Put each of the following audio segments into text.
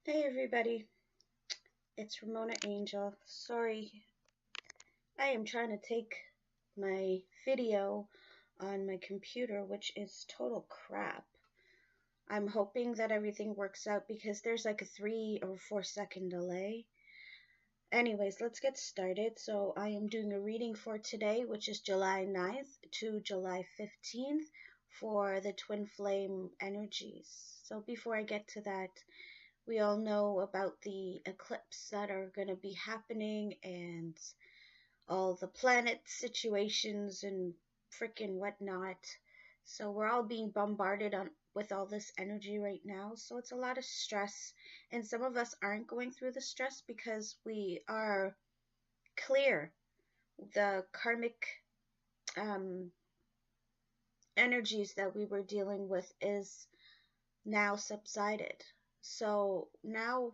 Hey everybody, it's Ramona Angel. Sorry, I am trying to take my video on my computer, which is total crap. I'm hoping that everything works out because there's like a 3 or 4 second delay. Anyways, let's get started. So I am doing a reading for today, which is July 9th to July 15th for the twin flame energies. So before I get to that, we all know about the eclipse that are going to be happening and all the planet situations and freaking whatnot. So we're all being bombarded on with all this energy right now. So it's a lot of stress. And some of us aren't going through the stress because we are clear. The karmic um, energies that we were dealing with is now subsided. So now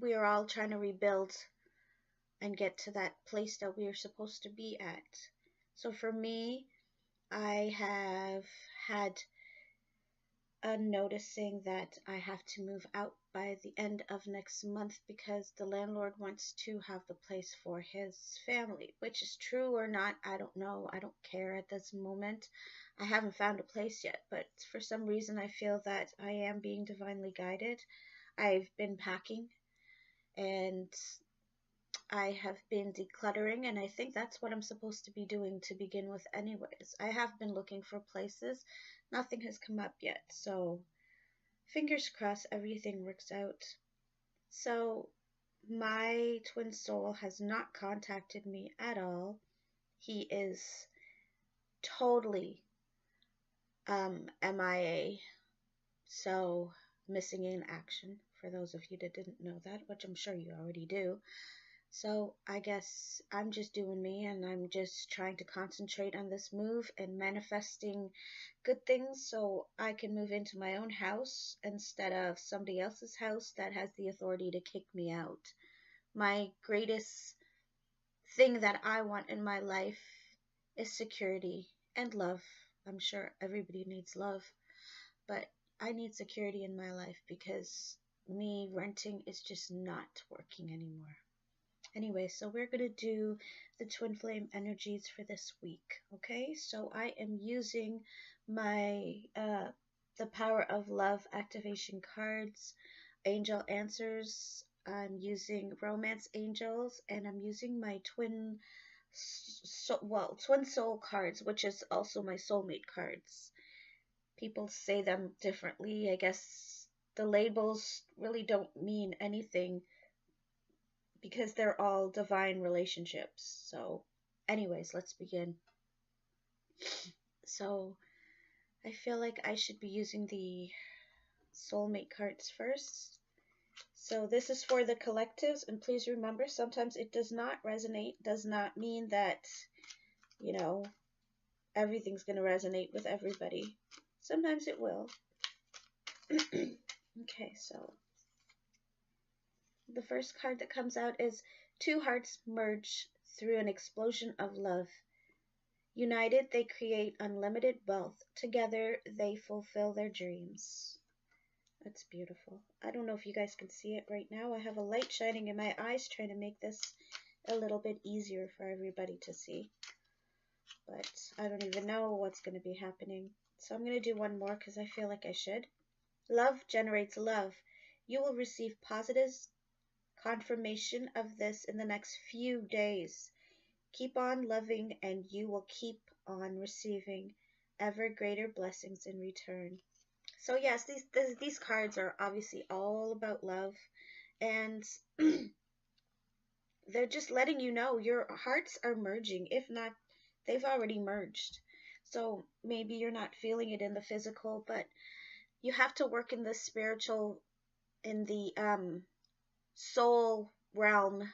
we are all trying to rebuild and get to that place that we are supposed to be at. So for me, I have had a noticing that I have to move out by the end of next month because the landlord wants to have the place for his family, which is true or not, I don't know. I don't care at this moment. I haven't found a place yet, but for some reason I feel that I am being divinely guided. I've been packing and I have been decluttering, and I think that's what I'm supposed to be doing to begin with, anyways. I have been looking for places, nothing has come up yet, so fingers crossed everything works out. So, my twin soul has not contacted me at all. He is totally MIA, so missing in action, for those of you that didn't know that, which I'm sure you already do. So I guess I'm just doing me and I'm just trying to concentrate on this move and manifesting good things so I can move into my own house instead of somebody else's house that has the authority to kick me out. My greatest thing that I want in my life is security and love. I'm sure everybody needs love, but I need security in my life because me renting is just not working anymore. Anyway, so we're going to do the twin flame energies for this week. Okay, so I am using my the power of love activation cards, angel answers. I'm using romance angels, and I'm using my twin soul cards, which is also my soulmate cards. People say them differently. I guess the labels really don't mean anything because they're all divine relationships. So, anyways, let's begin. So, I feel like I should be using the soulmate cards first. So, this is for the collectives, and please remember sometimes it does not resonate, does not mean that, you know, everything's going to resonate with everybody. Sometimes it will. Okay, so the first card that comes out is two hearts merge through an explosion of love. United, they create unlimited wealth. Together, they fulfill their dreams. That's beautiful. I don't know if you guys can see it right now. I have a light shining in my eyes trying to make this a little bit easier for everybody to see. But I don't even know what's going to be happening. So I'm going to do one more because I feel like I should. Love generates love. You will receive positive confirmation of this in the next few days. Keep on loving and you will keep on receiving ever greater blessings in return. So yes, these cards are obviously all about love, and they're just letting you know your hearts are merging. If not, they've already merged. So maybe you're not feeling it in the physical, but you have to work in the spiritual, in the soul realm,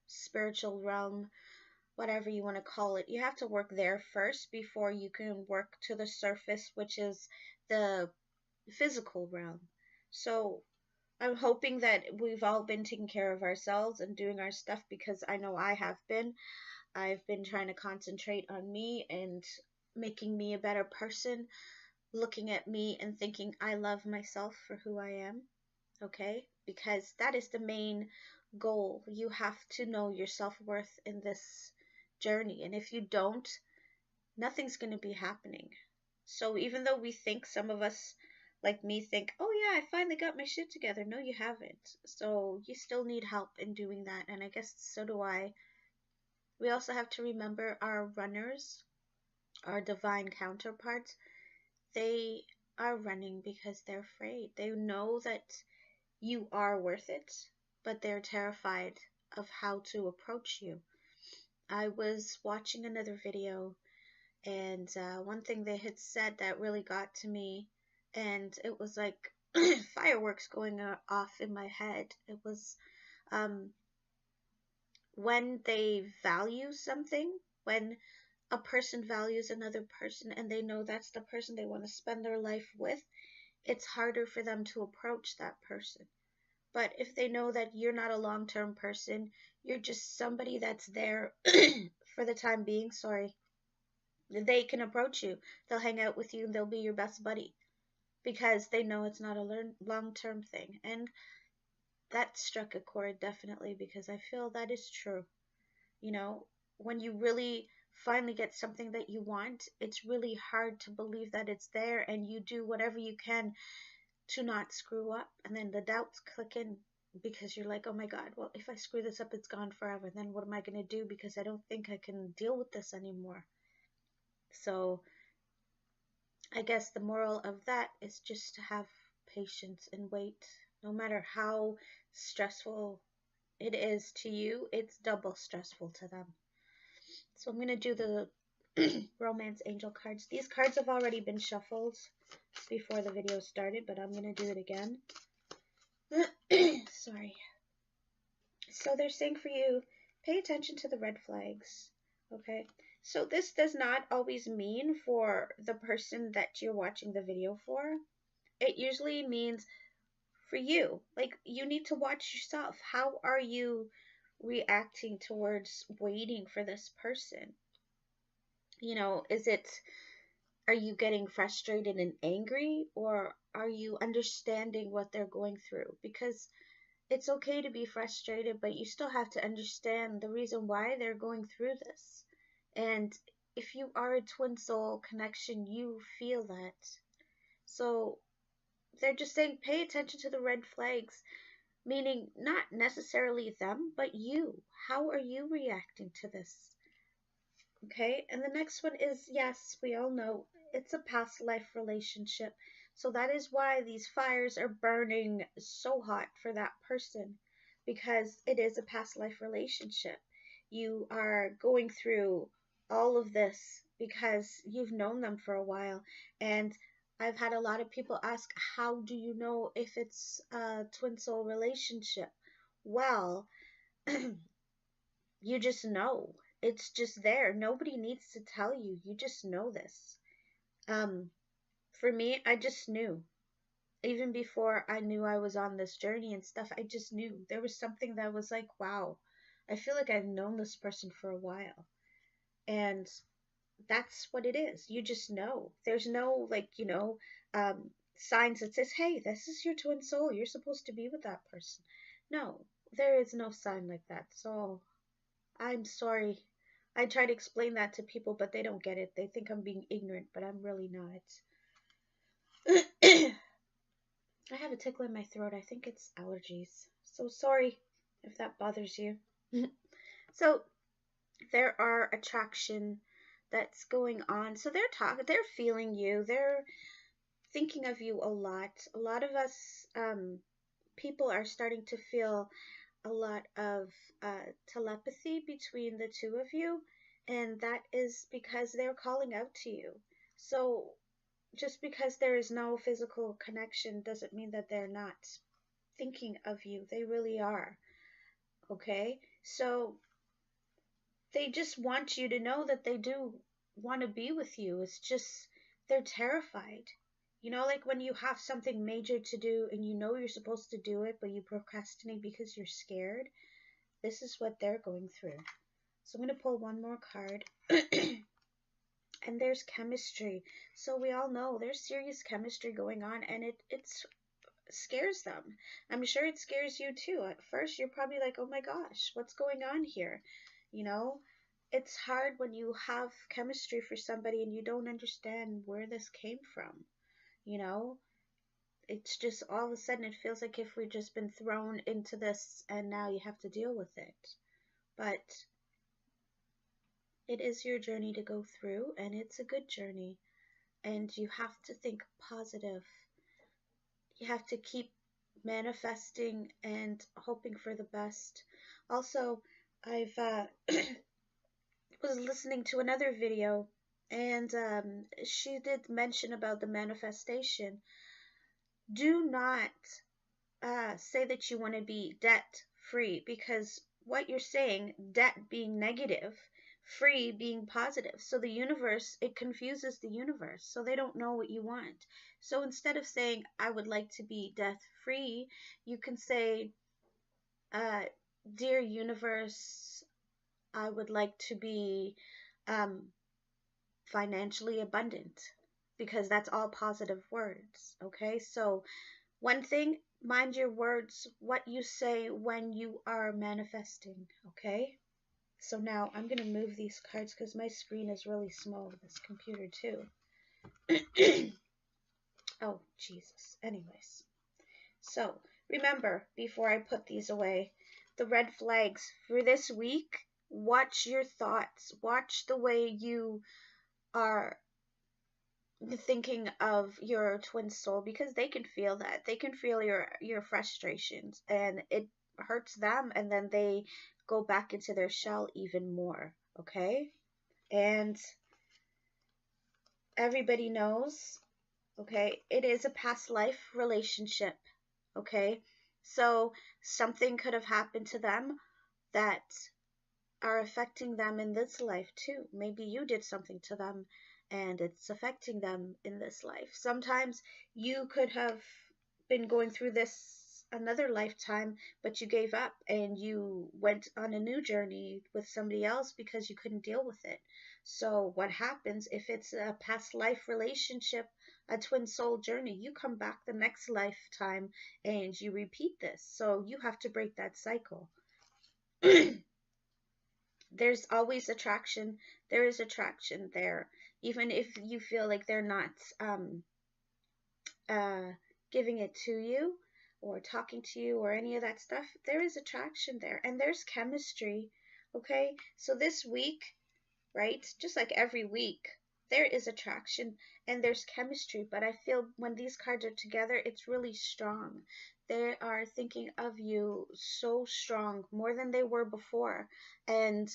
spiritual realm, whatever you want to call it. You have to work there first before you can work to the surface, which is the physical realm. So I'm hoping that we've all been taking care of ourselves and doing our stuff because I know I have been. I've been trying to concentrate on me and making me a better person, looking at me and thinking I love myself for who I am. okay? Because that is the main goal. You have to know your self-worth in this journey. And if you don't, nothing's going to be happening. So even though we think, some of us, like me, think, oh yeah, I finally got my shit together. No, you haven't. So you still need help in doing that. And I guess so do I. We also have to remember our runners, our divine counterparts. They are running because they're afraid. They know that you are worth it, but they're terrified of how to approach you. I was watching another video, and one thing they had said that really got to me, and it was like fireworks going off in my head. It was um, when they value something, when a person values another person and they know that's the person they want to spend their life with, it's harder for them to approach that person. But if they know that you're not a long-term person, you're just somebody that's there for the time being, sorry, they can approach you. They'll hang out with you and they'll be your best buddy because they know it's not a long-term thing. And that struck a chord definitely because I feel that is true. You know, when you really finally get something that you want, it's really hard to believe that it's there, and you do whatever you can to not screw up, and then the doubts click in because you're like, oh my God, well, if I screw this up, it's gone forever. Then what am I going to do? Because I don't think I can deal with this anymore. So I guess the moral of that is just to have patience and wait. No matter how stressful it is to you, it's double stressful to them. So I'm going to do the romance angel cards. These cards have already been shuffled before the video started, but I'm going to do it again. Sorry. So they're saying for you, pay attention to the red flags. Okay. So this does not always mean for the person that you're watching the video for. It usually means for you. Like, you need to watch yourself. How are you reacting towards waiting for this person? You know, are you getting frustrated and angry, or are you understanding what they're going through? Because it's okay to be frustrated, but you still have to understand the reason why they're going through this. And if you are a twin soul connection, you feel that. So they're just saying pay attention to the red flags, meaning not necessarily them, but you. How are you reacting to this? Okay, and the next one is, yes, we all know it's a past life relationship. So that is why these fires are burning so hot for that person, because it is a past life relationship. You are going through all of this because you've known them for a while. And I've had a lot of people ask, how do you know if it's a twin soul relationship? Well, you just know. It's just there. Nobody needs to tell you. You just know this. Um, for me, I just knew. Even before I knew I was on this journey and stuff, I just knew. There was something that was like, wow, I feel like I've known this person for a while. And that's what it is. You just know. There's no, like, signs that says, hey, this is your twin soul. You're supposed to be with that person. No, there is no sign like that. So I'm sorry. I try to explain that to people, but they don't get it. They think I'm being ignorant, but I'm really not. I have a tickle in my throat. I think it's allergies. So sorry if that bothers you. So there are attraction that's going on. So they're feeling you. They're thinking of you a lot. A lot of us people are starting to feel a lot of telepathy between the two of you, and that is because they're calling out to you. So just because there is no physical connection doesn't mean that they're not thinking of you. They really are. Okay? So they just want you to know that they do want to be with you. It's just they're terrified. You know, like when you have something major to do and you know you're supposed to do it, but you procrastinate because you're scared. This is what they're going through. So I'm going to pull one more card. And there's chemistry. So we all know there's serious chemistry going on, and it's scares them. I'm sure it scares you too. At first, you're probably like, oh my gosh, what's going on here? You know, it's hard when you have chemistry for somebody and you don't understand where this came from. You know, it's just all of a sudden it feels like if we've just been thrown into this and now you have to deal with it. But it is your journey to go through, and it's a good journey. And you have to think positive. You have to keep manifesting and hoping for the best. Also, I've was listening to another video, and she did mention about the manifestation. Do not say that you want to be debt free, because what you're saying, debt being negative, free being positive. So the universe, it confuses the universe. So they don't know what you want. So instead of saying, I would like to be debt free, you can say, Dear universe, I would like to be um, financially abundant, because that's all positive words. Okay, so one thing, mind your words, what you say when you are manifesting. Okay, so now I'm going to move these cards because my screen is really small with this computer too. Oh, Jesus. Anyways, so remember, before I put these away, the red flags for this week, watch your thoughts. Watch the way you are thinking of your twin soul, because they can feel that. They can feel your frustrations, and it hurts them, and then they go back into their shell even more. Okay? And everybody knows, okay, it is a past life relationship. Okay? So something could have happened to them that are affecting them in this life too. Maybe you did something to them and it's affecting them in this life. Sometimes you could have been going through this another lifetime, but you gave up and you went on a new journey with somebody else because you couldn't deal with it. So what happens if it's a past life relationship, a twin soul journey? You come back the next lifetime and you repeat this. So you have to break that cycle. There's always attraction. There is attraction there. Even if you feel like they're not uh, giving it to you or talking to you or any of that stuff, there is attraction there. And there's chemistry. Okay? So this week, right? Just like every week, there is attraction and there's chemistry. But I feel when these cards are together, it's really strong. They are thinking of you so strong, more than they were before. And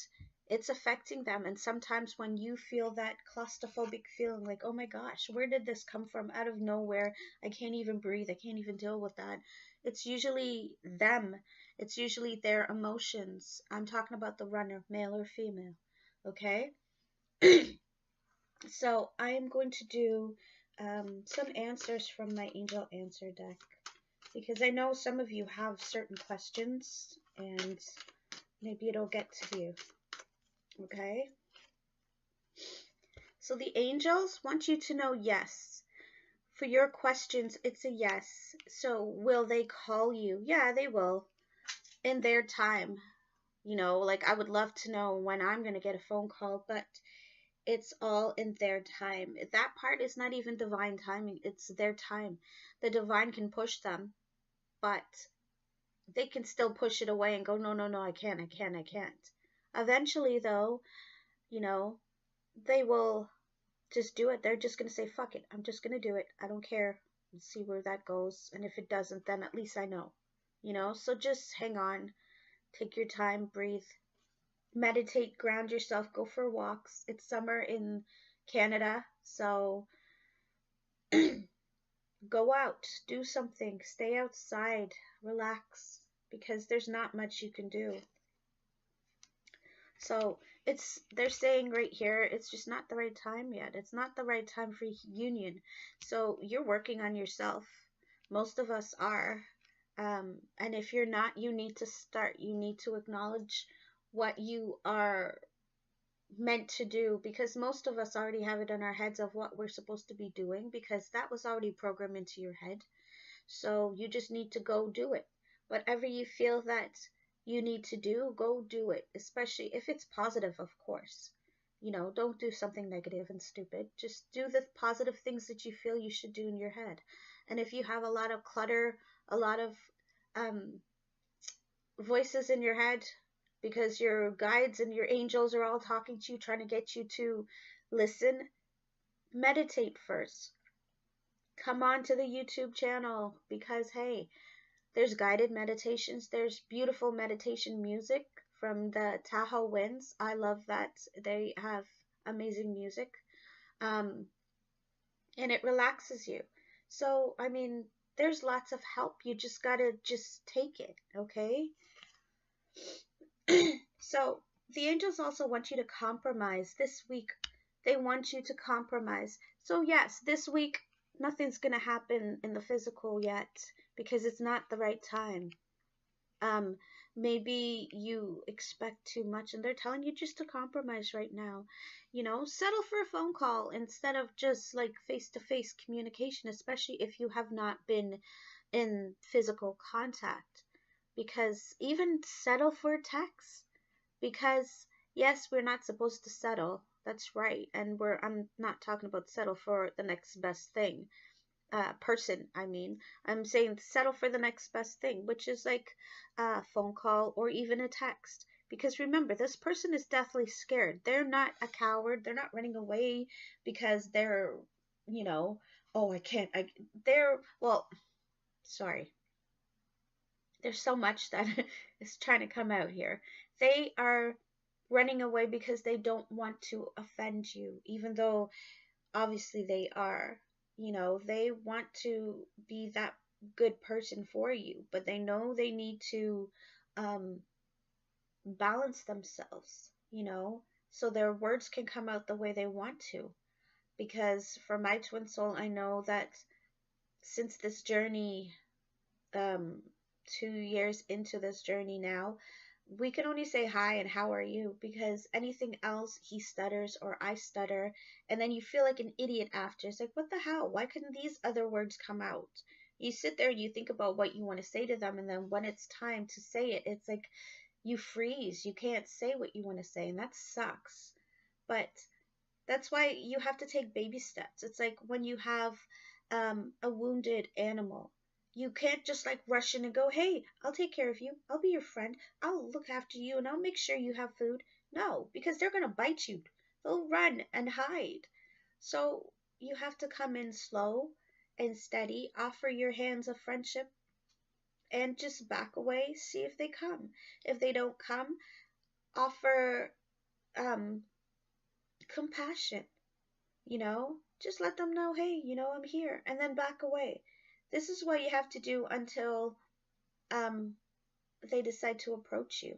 it's affecting them. And sometimes when you feel that claustrophobic feeling, like, oh my gosh, where did this come from? Out of nowhere, I can't even breathe, I can't even deal with that. It's usually them. It's usually their emotions. I'm talking about the runner, male or female. Okay? So I am going to do some answers from my angel answer deck, because I know some of you have certain questions and maybe it'll get to you. Okay? So the angels want you to know yes. For your questions, it's a yes. So will they call you? Yeah, they will. In their time. You know, like I would love to know when I'm going to get a phone call, but it's all in their time. That part is not even divine timing. It's their time. The divine can push them, but they can still push it away and go, no, no, no, I can't. Eventually, though, you know, they will just do it. They're just going to say, fuck it. I'm just going to do it. I don't care. And see where that goes. And if it doesn't, then at least I know. You know, so just hang on. Take your time. Breathe. Meditate. Ground yourself. Go for walks. It's summer in Canada. So go out. Do something. Stay outside. Relax. Because there's not much you can do. So they're saying right here, it's just not the right time yet. It's not the right time for union. So you're working on yourself. Most of us are. And if you're not, you need to start. You need to acknowledge what you are meant to do, because most of us already have it in our heads of what we're supposed to be doing, because that was already programmed into your head. So you just need to go do it. Whatever you feel that you need to do, go do it, especially if it's positive, of course. You know, don't do something negative and stupid. Just do the positive things that you feel you should do in your head. And if you have a lot of clutter, a lot of um, voices in your head, because your guides and your angels are all talking to you, trying to get you to listen, meditate first. Come on to the YouTube channel because, hey, there's guided meditations, there's beautiful meditation music from the Tahoe Winds. I love that. They have amazing music. Um, and it relaxes you. So, I mean, there's lots of help. You just gotta just take it, okay? So, the angels also want you to compromise this week. They want you to compromise. So, yes, this week, nothing's gonna happen in the physical yet because it's not the right time. Um, Maybe you expect too much and they're telling you just to compromise right now. You know, settle for a phone call instead of just like face-to-face communication, especially if you have not been in physical contact. Because even settle for text. Because yes, we're not supposed to settle. That's right. And I'm not talking about settle for the next best thing person, I mean. I'm saying settle for the next best thing, which is like a phone call or even a text. Because remember, this person is deathly scared. They're not a coward. They're not running away because they're, you know, oh, I can't. Well, sorry. There's so much that is trying to come out here. They are running away because they don't want to offend you, even though obviously they are. You know, they want to be that good person for you, but they know they need to um, balance themselves, you know, so their words can come out the way they want to. Because for my twin soul, I know that since this journey, um, 2 years into this journey now, we can only say hi and how are you, because anything else he stutters or I stutter, and then you feel like an idiot after. It's like, what the hell? Why couldn't these other words come out? You sit there and you think about what you want to say to them, and then when it's time to say it, it's like you freeze. You can't say what you want to say, and that sucks. But that's why you have to take baby steps. It's like when you have a wounded animal. You can't just like rush in and go, hey, I'll take care of you. I'll be your friend. I'll look after you and I'll make sure you have food. No, because they're going to bite you. They'll run and hide. So you have to come in slow and steady, offer your hands of friendship, and just back away, see if they come. If they don't come, offer um, compassion. You know, just let them know, hey, you know, I'm here, and then back away. This is what you have to do until um, they decide to approach you.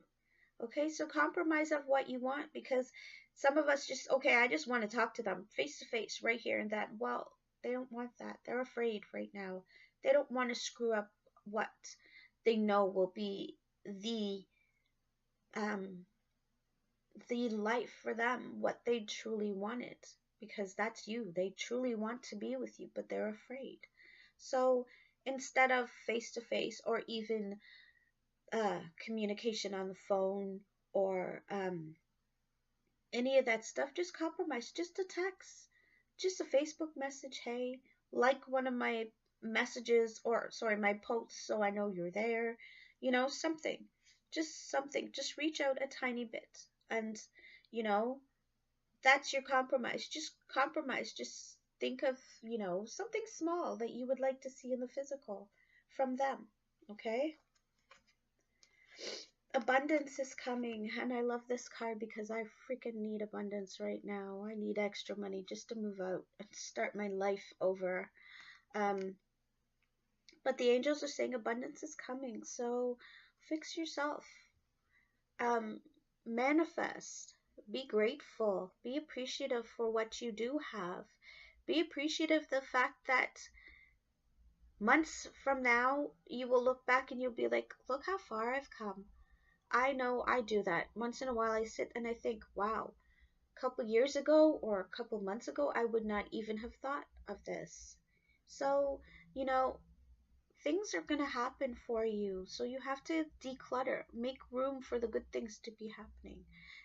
Okay, so compromise of what you want, because some of us just, okay, I just want to talk to them face to face right here and that. Well, they don't want that. They're afraid right now. They don't want to screw up what they know will be um, the life for them, what they truly wanted, because that's you. They truly want to be with you, but they're afraid. So instead of face to face or even communication on the phone or any of that stuff, just compromise. Just a text, just a Facebook message. Hey, like one of my messages, or sorry, my posts, so I know you're there. You know, something. Just something. Just reach out a tiny bit. And, you know, that's your compromise. Just compromise. Just think of, you know, something small that you would like to see in the physical from them. Okay? Abundance is coming, and I love this card because I freaking need abundance right now. I need extra money just to move out and start my life over. Um, but the angels are saying abundance is coming, so fix yourself. Um, Manifest. Be grateful. Be appreciative for what you do have. Be appreciative of the fact that months from now you will look back and you'll be like, look how far I've come. I know I do that. Once in a while I sit and I think, wow, a couple years ago or a couple months ago, I would not even have thought of this. So, you know, things are going to happen for you. So you have to declutter, make room for the good things to be happening.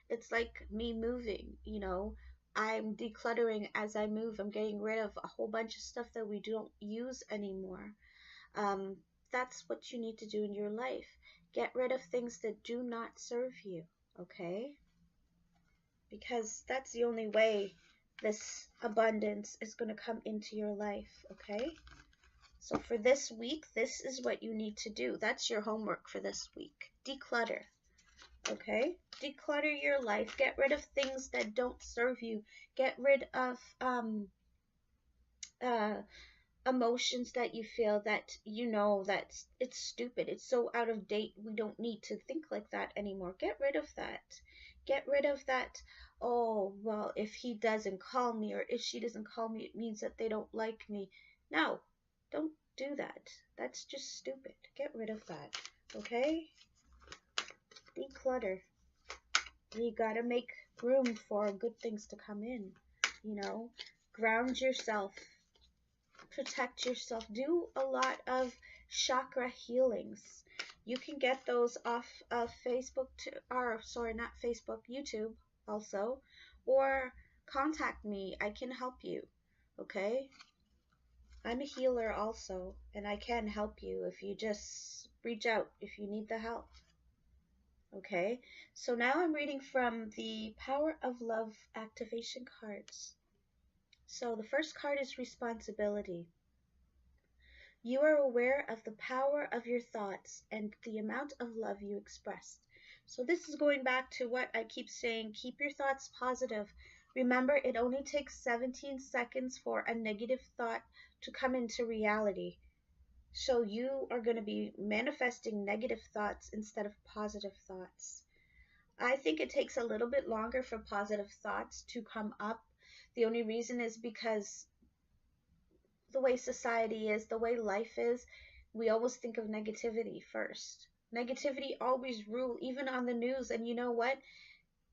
It's like me moving, you know. I'm decluttering as I move. I'm getting rid of a whole bunch of stuff that we don't use anymore. Um, that's what you need to do in your life. Get rid of things that do not serve you, okay? Because that's the only way this abundance is going to come into your life, okay? So for this week, this is what you need to do. That's your homework for this week. Declutter, okay? Declutter your life. Get rid of things that don't serve you. Get rid of uh, emotions that you feel that you know that it's stupid. It's so out of date. We don't need to think like that anymore. Get rid of that. Get rid of that. Oh, well, if he doesn't call me or if she doesn't call me, it means that they don't like me. No, don't do that. That's just stupid. Get rid of that. Okay? Declutter. You gotta make room for good things to come in. You know? Ground yourself. Protect yourself. Do a lot of chakra healings. You can get those off of Facebook, or sorry, not Facebook, YouTube also, or contact me. I can help you, okay? I'm a healer also, and I can help you if you just reach out if you need the help, okay? So now I'm reading from the Power of Love activation cards. So the first card is responsibility. You are aware of the power of your thoughts and the amount of love you expressed. So this is going back to what I keep saying, keep your thoughts positive. Remember, it only takes 17 seconds for a negative thought to come into reality. So you are going to be manifesting negative thoughts instead of positive thoughts. I think it takes a little bit longer for positive thoughts to come up. The only reason is because the way society is, the way life is, we always think of negativity first. Negativity always rule, even on the news. And you know what?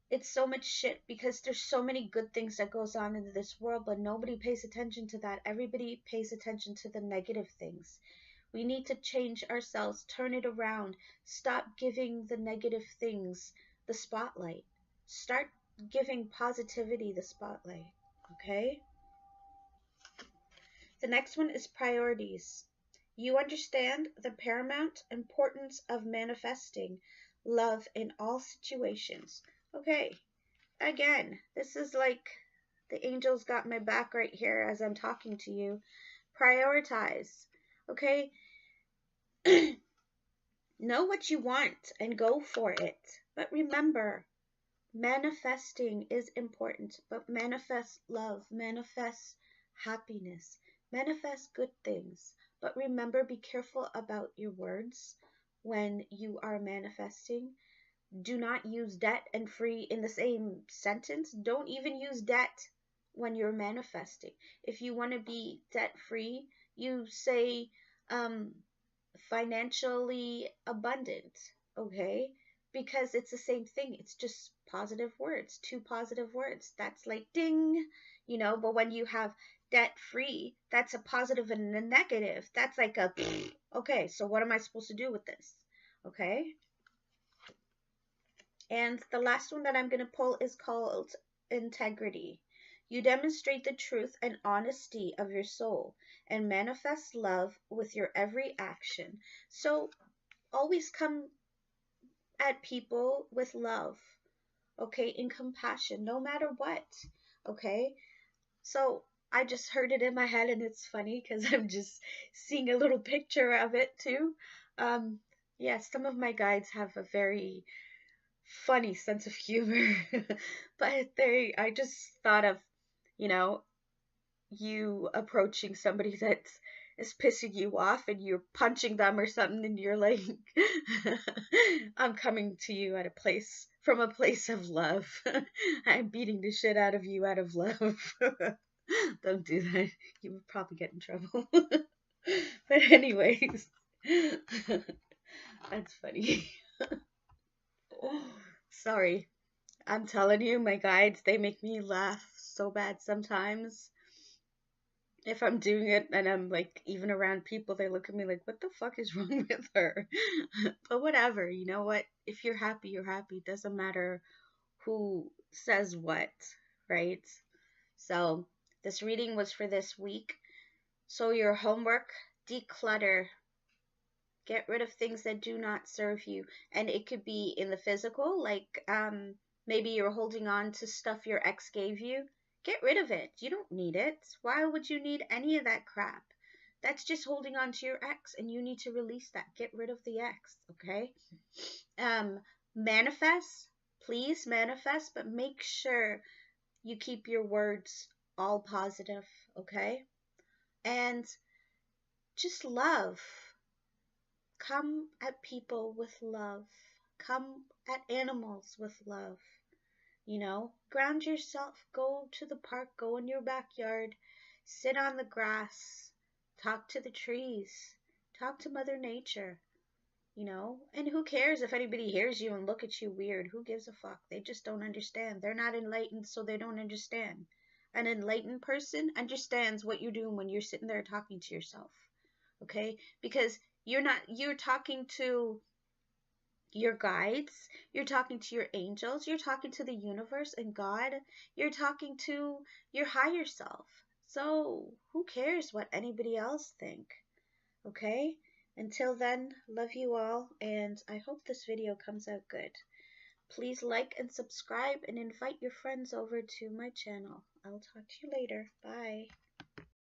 It's so much shit because there's so many good things that goes on in this world, but nobody pays attention to that. Everybody pays attention to the negative things. We need to change ourselves, turn it around, stop giving the negative things the spotlight. Start giving positivity the spotlight, okay? The next one is priorities. You understand the paramount importance of manifesting love in all situations. Okay, again, this is like the angels got my back right here as I'm talking to you. Prioritize, okay? Know what you want and go for it. But remember, manifesting is important, but manifest love, manifest happiness, manifest good things. But remember, be careful about your words when you are manifesting. Do not use debt and free in the same sentence. Don't even use debt when you're manifesting. If you want to be debt free, you say financially abundant, okay? Because it's the same thing. It's just positive words, two positive words. That's like ding, you know, but when you have debt free, that's a positive and a negative. That's like a, okay, so what am I supposed to do with this? Okay? And the last one that I'm going to pull is called integrity. You demonstrate the truth and honesty of your soul and manifest love with your every action. So always come at people with love, okay, in compassion, no matter what, okay? So I just heard it in my head, and it's funny because I'm just seeing a little picture of it too. Yeah, some of my guides have a very funny sense of humor, but I just thought of, you know, you approaching somebody that is pissing you off and you're punching them or something and you're like, I'm coming to you at a place, from a place of love. I'm beating the shit out of you out of love. Don't do that. You would probably get in trouble. But anyways, that's funny. Sorry. I'm telling you, my guides, they make me laugh so bad sometimes. if I'm doing it and I'm like even around people, they look at me like, what the fuck is wrong with her? But whatever, you know what? If you're happy, you're happy. Doesn't matter who says what, right? So this reading was for this week. So your homework, declutter. Get rid of things that do not serve you. And it could be in the physical, like maybe you're holding on to stuff your ex gave you. Get rid of it. You don't need it. Why would you need any of that crap? That's just holding on to your ex, and you need to release that. Get rid of the ex, okay? Um, manifest, please manifest, but make sure you keep your words all positive, okay? And just love. Come at people with love. Come at animals with love. You know, ground yourself. Go to the park. Go in your backyard. Sit on the grass. Talk to the trees. Talk to Mother Nature. You know, and who cares if anybody hears you and look at you weird? Who gives a fuck? They just don't understand. They're not enlightened, so they don't understand. An enlightened person understands what you're doing when you're sitting there talking to yourself. Okay? Because you're talking to your guides, you're talking to your angels, you're talking to the universe and God, you're talking to your higher self. So, who cares what anybody else think? Okay? Until then, love you all, and I hope this video comes out good. Please like and subscribe and invite your friends over to my channel. I'll talk to you later. Bye.